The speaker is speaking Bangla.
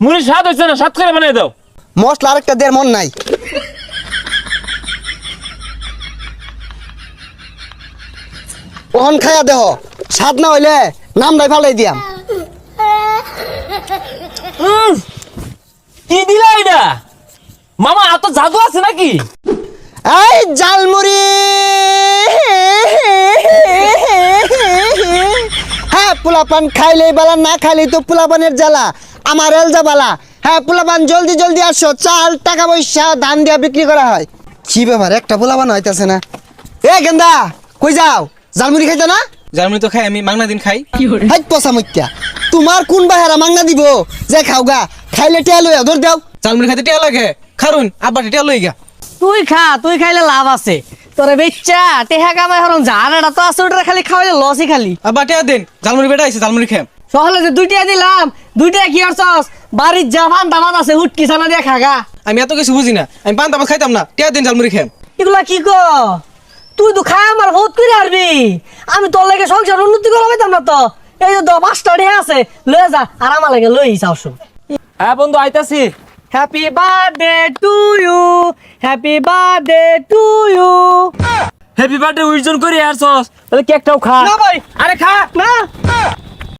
মুড়ি স্বাদ হইছে না, স্বাদ করে বানাই দাও। মশলা আরেকটা দেড় মন নাই। ওহন খায়া দেহ, স্বাদ না হইলে নাম নাই ফালাই দিয়াম। কি দিলা এটা মামা? এত জাদু আছে নাকি? এই জালমুড়ি, হ্যাঁ পোলাপান খাইলেই বালা, না খাইলেই তো পোলাপানের জ্বালা। আমার এলজা বালা। হ্যাঁ পোলাপান জলদি জলদি আসো, চাল টাকা পয়সা ধান দিয়া বিক্রি করা হয়। কি ব্যাপার, একটা পোলাপান হইতাছে না। এ গেন্দা কই যাও? জালমুড়ি খাইতে না? জার্মানি তো খাই, আমি মাংনা দিন খাই। হাই পচা মইত্যা, তোমার কোন বাহেরা মাংনা দিব যে খাওগা? খাইলে টিয়া লইয়া ধর দাও। জার্মানি খাইতে টিয়া লাগে, খারুন আব্বা টিয়া লই গা। তুই খা, তুই খাইলে লাভ আছে তোরে বেচ্চা টেহা কামাই হরম। জানাটা তো আছে, ওটা খালি খাওয়াইলে লসই খালি। আব্বা টিয়া দেন, জার্মানি বেটা আইছে, জার্মানি খাম। সহলে যে দুইটা দিলাম, দুইটা কি করছস? বাড়ির যা ফান্তা মাছ আছে হুটকি ছানা দিয়ে খাগা। আমি এত কিছু বুঝি না, আমি পান্তা ভাত খাইতাম না। টিয়া দেন, জার্মানি খাম। এগুলা কি ক? তুই তো খাই আমার বহুত করে হারবি। আমি তোর লাগে সংসার উন্নতি করা পাইতাম না তো। এই যে 5টা ঢেয়া আছে, লয়ে যা আর আমার লাগে লই যাও। শুন, হ্যাঁ বন্ধু আইতাছি। Happy birthday to you, happy birthday to you. Happy birthday উইজন করি আর সস, তাহলে কেকটাও খা। না ভাই, আরে খা না